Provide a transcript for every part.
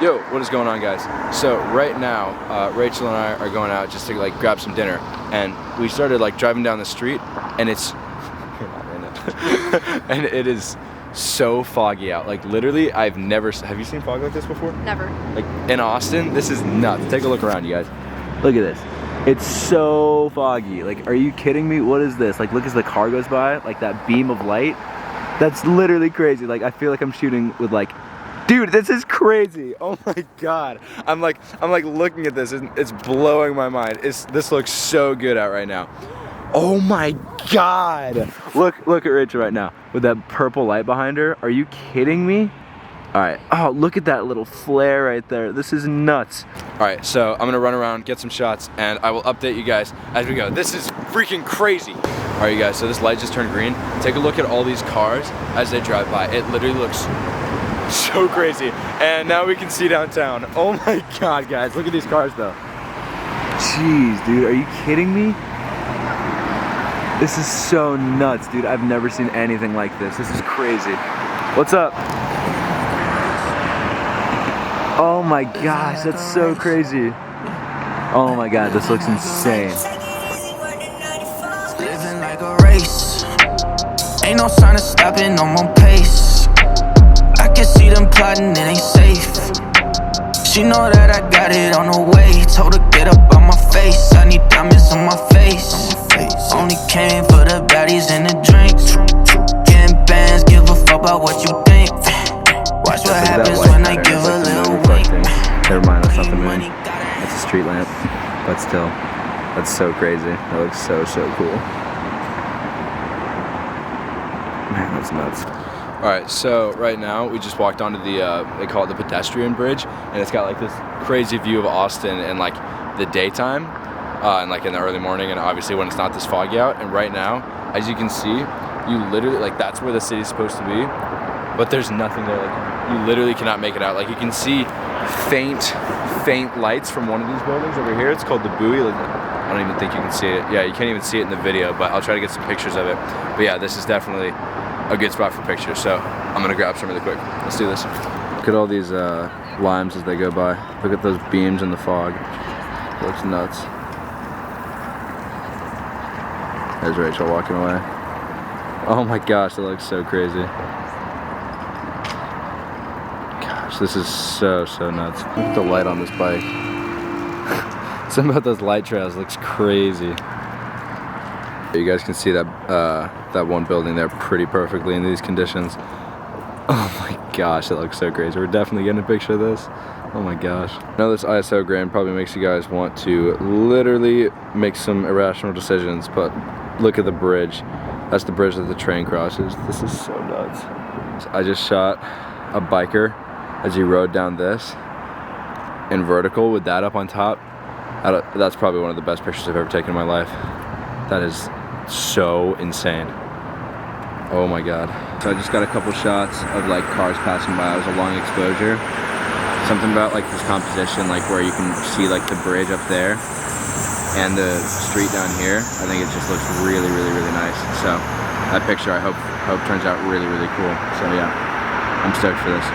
Yo, what is going on, guys? So right now, Rachel and I are going out just to like grab some dinner, and we started like driving down the street, and it's and it is so foggy out. Like literally, I've never. Have you seen fog like this before? Never. Like in Austin, this is nuts. Take a look around, you guys. Look at this. It's so foggy. Like, are you kidding me? What is this? Like, look as the car goes by, like that beam of light. That's literally crazy. Like, I feel like I'm shooting with like. Dude, this is crazy. Oh my God. I'm like looking at this and it's blowing my mind. This looks so good out right now. Oh my God. Look at Rachel right now with that purple light behind her. Are you kidding me? All right. Oh, look at that little flare right there. This is nuts. All right, so I'm gonna run around, get some shots, and I will update you guys as we go. This is freaking crazy. All right, you guys, so this light just turned green. Take a look at all these cars as they drive by. It literally looks so crazy. And now we can see downtown. Oh my God, guys, look at these cars though. Jeez, dude, are you kidding me? This is so nuts, dude. I've never seen anything like this. This is crazy. What's up? Oh my gosh, that's so crazy. Oh my God, this looks insane. Living like a race. Ain't no sign of stopping, no more pace. I can see them plotting, it ain't safe. She know that I got it on the way. Told her get up on my face. I need diamonds on my face. Only came for the baddies and the drinks. Getting bands, give a fuck about what you think. Watch what happens when I give a little wink. Never mind, that's not the moon. That's a street lamp. But still, that's so crazy. That looks so cool. Man, that's nuts. Alright, so right now we just walked onto the, they call it the pedestrian bridge, and it's got like this crazy view of Austin in like the daytime, and like in the early morning, and obviously when it's not this foggy out. And right now, as you can see, you literally, like that's where the city's supposed to be, but there's nothing there. Like you literally cannot make it out. Like you can see faint lights from one of these buildings over here. It's called the Buoy. Like, I don't even think you can see it. Yeah, you can't even see it in the video, but I'll try to get some pictures of it. But yeah, this is definitely a good spot for pictures, so I'm gonna grab some really quick. Let's do this. Look at all these limes as they go by. Look at those beams in the fog. It looks nuts. There's Rachel walking away. Oh my gosh, that looks so crazy. Gosh, this is so nuts. Look at the light on this bike. Something about those light trails looks crazy. You guys can see that that one building there pretty perfectly in these conditions. Oh my gosh, it looks so crazy. We're definitely getting a picture of this. Oh my gosh. I know this ISO grain probably makes you guys want to literally make some irrational decisions, but look at the bridge. That's the bridge that the train crosses. This is so nuts. I just shot a biker as he rode down this in vertical with that up on top. That's probably one of the best pictures I've ever taken in my life. That is so insane. Oh my God. So I just got a couple shots of like cars passing by. It was a long exposure. Something about like this composition, like where you can see like the bridge up there and the street down here. I think it just looks really nice. So that picture I hope turns out really cool. So yeah, I'm stoked for this.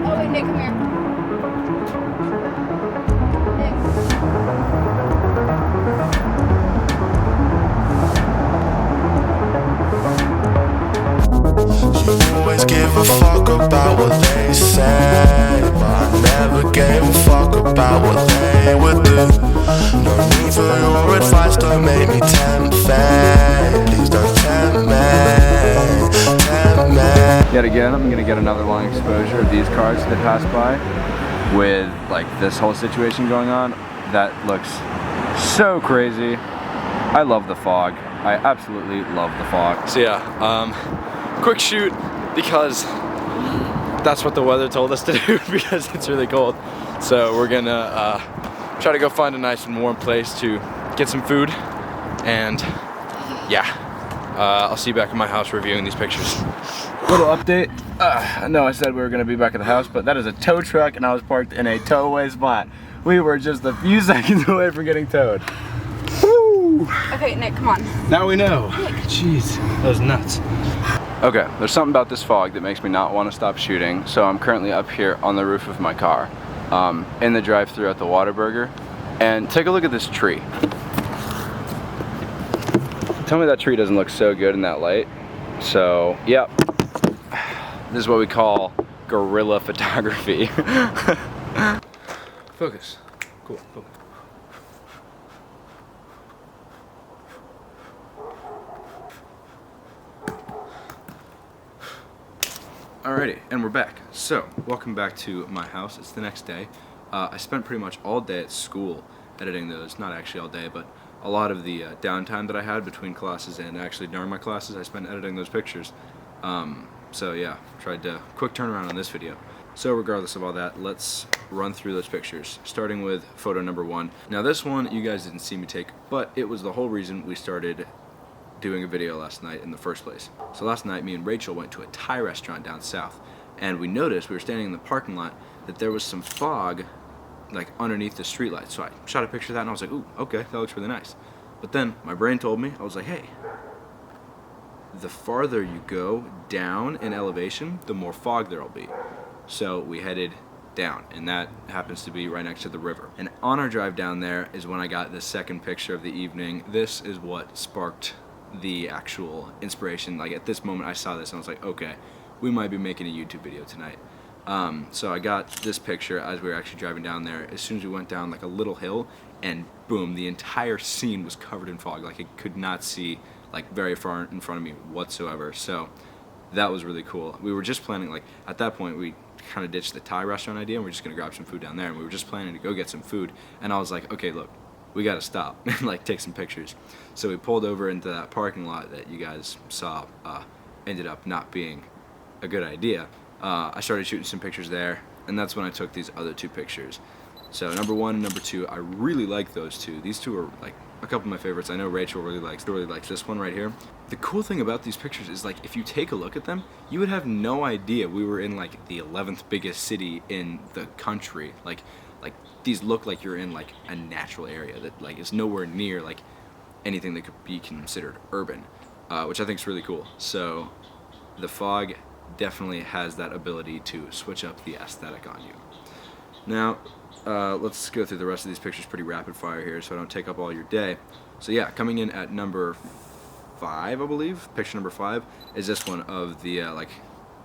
Oh wait, Nick, come here. Always give a fuck about what they say, but I never gave a fuck about what they would do. No need for your advice, don't make me tempt fate. Please don't tempt me. Yet again, I'm gonna get another long exposure of these cars that pass by with like this whole situation going on. That looks so crazy. I love the fog. I absolutely love the fog. So yeah, quick shoot because that's what the weather told us to do because it's really cold. So we're gonna try to go find a nice and warm place to get some food, and yeah, I'll see you back in my house reviewing these pictures. Little update. No, I said we were gonna be back at the house, but that is a tow truck and I was parked in a tow away spot. We were just a few seconds away from getting towed. Woo! Okay, Nick, come on. Now we know. Nick. Jeez, that was nuts. Okay, there's something about this fog that makes me not want to stop shooting, so I'm currently up here on the roof of my car, in the drive-thru at the Whataburger, and take a look at this tree. Tell me that tree doesn't look so good in that light. So, yep, this is what we call guerrilla photography. Focus. Cool, focus. Alrighty, and we're back. So, welcome back to my house. It's the next day. I spent pretty much all day at school editing those. Not actually all day, but a lot of the downtime that I had between classes and actually during my classes, I spent editing those pictures. So yeah, tried to quick turnaround on this video. So regardless of all that, let's run through those pictures, starting with photo number 1. Now this one you guys didn't see me take, but it was the whole reason we started doing a video last night in the first place. So last night me and Rachel went to a Thai restaurant down south, and we noticed, we were standing in the parking lot, that there was some fog like underneath the streetlight. So I shot a picture of that and I was like, ooh, okay, that looks really nice. But then my brain told me, I was like, hey, the farther you go down in elevation, the more fog there'll be. So we headed down, and that happens to be right next to the river. And on our drive down there is when I got the second picture of the evening. This is what sparked the actual inspiration. Like at this moment I saw this and I was like, okay, we might be making a YouTube video tonight. So I got this picture as we were actually driving down there. As soon as we went down like a little hill, and boom, the entire scene was covered in fog. Like I could not see like very far in front of me whatsoever. So that was really cool. We were just planning, like at that point we kind of ditched the Thai restaurant idea and we're just gonna grab some food down there, and we were just planning to go get some food, and I was like, okay, look, we gotta stop and like take some pictures. So we pulled over into that parking lot that you guys saw ended up not being a good idea. I started shooting some pictures there, and that's when I took these other 2 pictures. So number 1 and number 2, I really like those 2. These 2 are like a couple of my favorites. I know Rachel really likes this one right here. The cool thing about these pictures is like if you take a look at them, you would have no idea we were in like the 11th biggest city in the country. Like these look like you're in like a natural area that like is nowhere near like anything that could be considered urban, which I think is really cool. So the fog definitely has that ability to switch up the aesthetic on you. Now let's go through the rest of these pictures pretty rapid fire here so I don't take up all your day. So yeah, coming in at number 5, I believe, picture number 5 is this one of the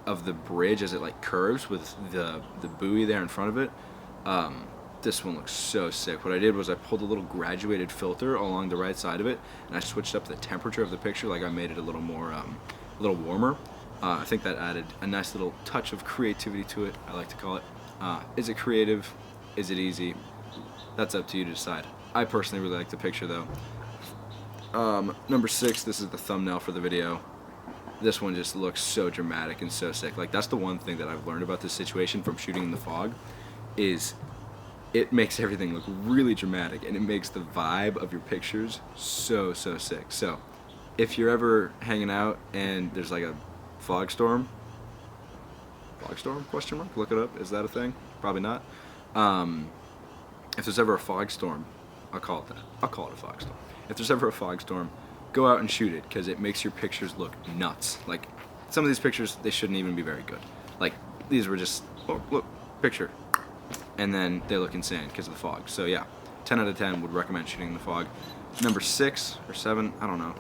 of the bridge as it like curves with the buoy there in front of it. This one looks so sick. What I did was I pulled a little graduated filter along the right side of it, and I switched up the temperature of the picture. Like I made it a little more a little warmer. I think that added a nice little touch of creativity to it, I like to call it. Is it creative? Is it easy? That's up to you to decide. I personally really like the picture though. Number 6, this is the thumbnail for the video. This one just looks so dramatic and so sick. Like that's the one thing that I've learned about this situation from shooting in the fog, is it makes everything look really dramatic, and it makes the vibe of your pictures so sick. So if you're ever hanging out and there's like a fog storm, question mark, look it up, is that a thing? Probably not. If there's ever a fog storm, I'll call it a fog storm. If there's ever a fog storm, go out and shoot it, because it makes your pictures look nuts. Like some of these pictures, they shouldn't even be very good. Like these were just, oh look, picture, and then they look insane because of the fog. So yeah, 10 out of 10 would recommend shooting in the fog. Number 6 or 7, I don't know.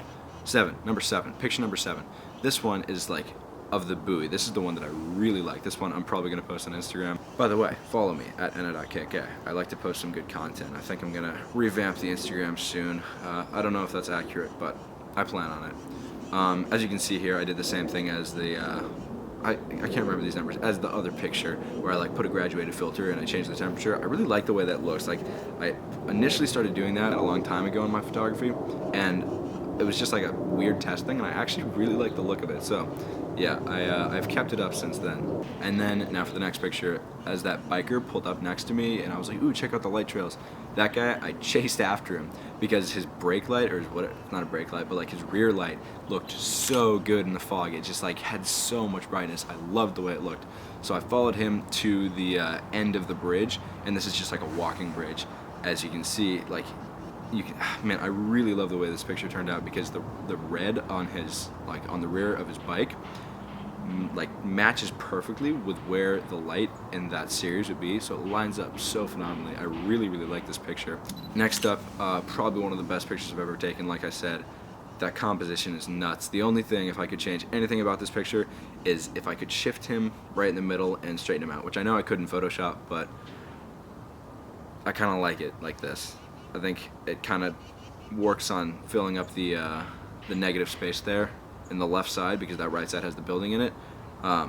7, number 7, picture number 7. This one is like of the buoy. This is the one that I really like. This one I'm probably gonna post on Instagram. By the way, follow me at enna.kk. I like to post some good content. I think I'm gonna revamp the Instagram soon. I don't know if that's accurate, but I plan on it. As you can see here, I did the same thing as the I can't remember these numbers, as the other picture where I like put a graduated filter and I changed the temperature. I really like the way that looks. Like I initially started doing that a long time ago in my photography, and it was just like a weird test thing, and I actually really like the look of it. So yeah, I've kept it up since then. And then now for the next picture, as that biker pulled up next to me and I was like, ooh, check out the light trails. That guy, I chased after him because his brake light, or not a brake light, but like his rear light looked so good in the fog. It just like had so much brightness. I loved the way it looked. So I followed him to the end of the bridge, and this is just like a walking bridge. As you can see, like you can, man, I really love the way this picture turned out, because the red on his, like, on the rear of his bike, like, matches perfectly with where the light in that series would be, so it lines up so phenomenally. I really like this picture. Next up, probably one of the best pictures I've ever taken. Like I said, that composition is nuts. The only thing, if I could change anything about this picture, is if I could shift him right in the middle and straighten him out, which I know I could in Photoshop, but I kind of like it like this. I think it kind of works on filling up the negative space there in the left side, because that right side has the building in it. I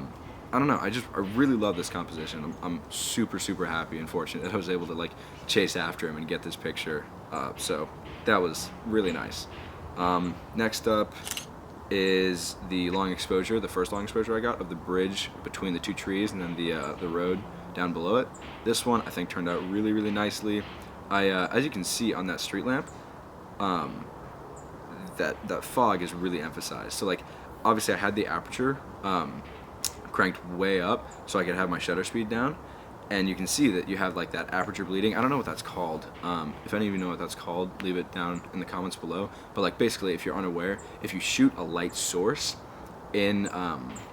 don't know, I really love this composition. I'm super happy and fortunate that I was able to, like, chase after him and get this picture. So that was really nice. Next up is the long exposure, the first long exposure I got of the bridge between the two trees and then the road down below it. This one I think turned out really nicely. As you can see on that street lamp, that fog is really emphasized. So, like, obviously I had the aperture cranked way up so I could have my shutter speed down, and you can see that you have, like, that aperture bleeding. I don't know what that's called. If any of you know what that's called, leave it down in the comments below. But, like, basically, if you're unaware, if you shoot a light source in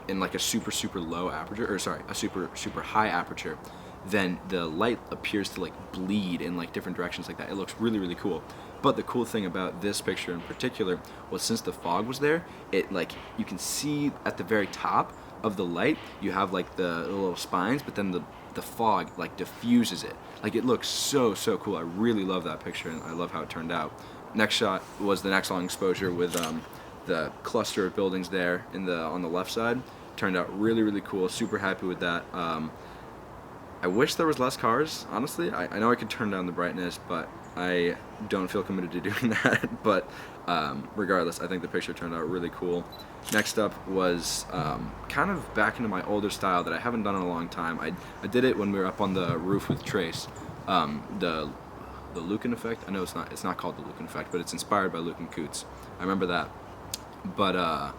like a super low aperture, or sorry, a super high aperture, then the light appears to, like, bleed in, like, different directions like that. It looks really cool. But the cool thing about this picture in particular was, since the fog was there, it, like, you can see at the very top of the light, you have, like, the little spines, but then the fog, like, diffuses it. Like, it looks so cool. I really love that picture, and I love how it turned out. Next shot was the next long exposure with the cluster of buildings there on the left side. Turned out really cool. Super happy with that. I wish there was less cars, honestly. I know I could turn down the brightness, but I don't feel committed to doing that. But regardless, I think the picture turned out really cool. Next up was kind of back into my older style that I haven't done in a long time. I did it when we were up on the roof with Trace. The Lucan effect. I know it's not called the Lucan effect, but it's inspired by Lucan Coots. I remember that. But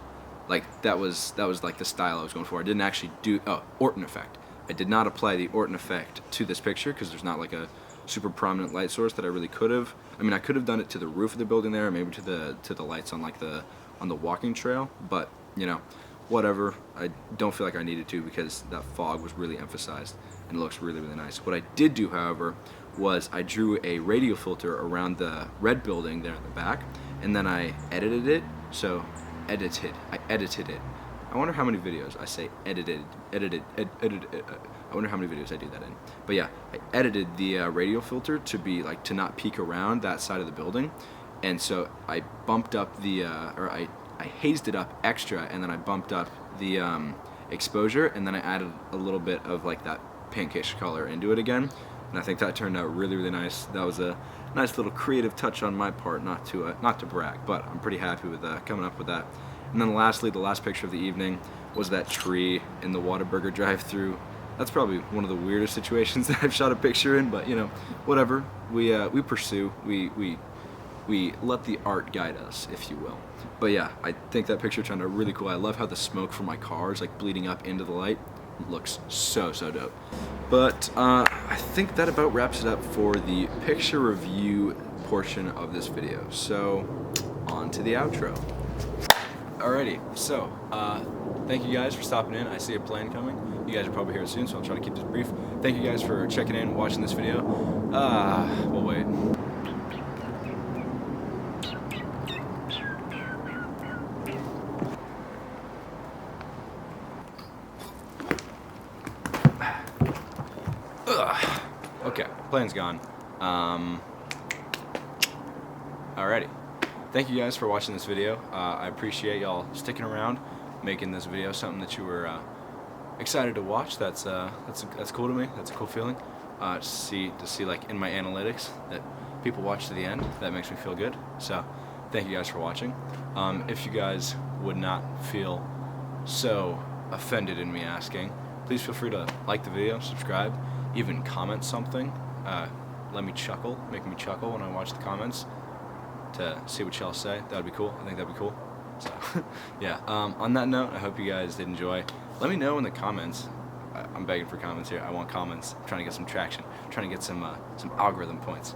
like that was like the style I was going for. I didn't actually do Orton effect. I did not apply the Orton effect to this picture because there's not like a super prominent light source that I really could have. I mean, I could have done it to the roof of the building there, or maybe to the lights on like the walking trail, but you know, whatever. I don't feel like I needed to because that fog was really emphasized and it looks really nice. What I did do, however, was I drew a radial filter around the red building there in the back, and then I edited it. So I edited it. I wonder how many videos I say edited. I wonder how many videos I do that in. But yeah, I edited the radial filter to be like to not peek around that side of the building, and so I bumped up the or I hazed it up extra, and then I bumped up the exposure, and then I added a little bit of like that pinkish color into it again, and I think that turned out really nice. That was a nice little creative touch on my part, not to brag, but I'm pretty happy with coming up with that. And then lastly, the last picture of the evening was that tree in the Whataburger drive-thru. That's probably one of the weirdest situations that I've shot a picture in, but you know, whatever. We pursue. We let the art guide us, if you will. But yeah, I think that picture turned out really cool. I love how the smoke from my car is like bleeding up into the light. It looks so dope. But I think that about wraps it up for the picture review portion of this video. So on to the outro. Alrighty, so thank you guys for stopping in. I see a plane coming. You guys will probably hear it soon, so I'll try to keep this brief. Thank you guys for checking in, watching this video. We'll wait. Okay, plane's gone. Alrighty. Thank you guys for watching this video. I appreciate y'all sticking around, making this video something that you were excited to watch. That's cool to me. That's a cool feeling. To see like in my analytics that people watch to the end. That makes me feel good. So thank you guys for watching. If you guys would not feel so offended in me asking, please feel free to like the video, subscribe, even comment something. Let me chuckle, make me chuckle when I watch the comments to see what y'all say. That would be cool. I think that'd be cool. So yeah, on that note, I hope you guys did enjoy. Let me know in the comments. I'm begging for comments here. I want comments. I'm trying to get some traction. I'm trying to get some algorithm points.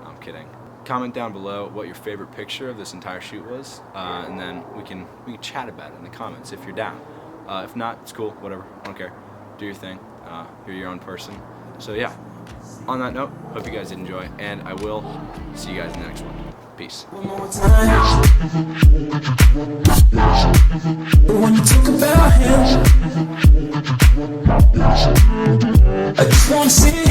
No, I'm kidding. comment down below what your favorite picture of this entire shoot was, and then we can chat about it in the comments if you're down. If not, it's cool, whatever, I don't care. Do your thing, you're your own person. So yeah, on that note, hope you guys did enjoy, and I will see you guys in the next one. Peace. One more time. But when you talk about him, I just wanna see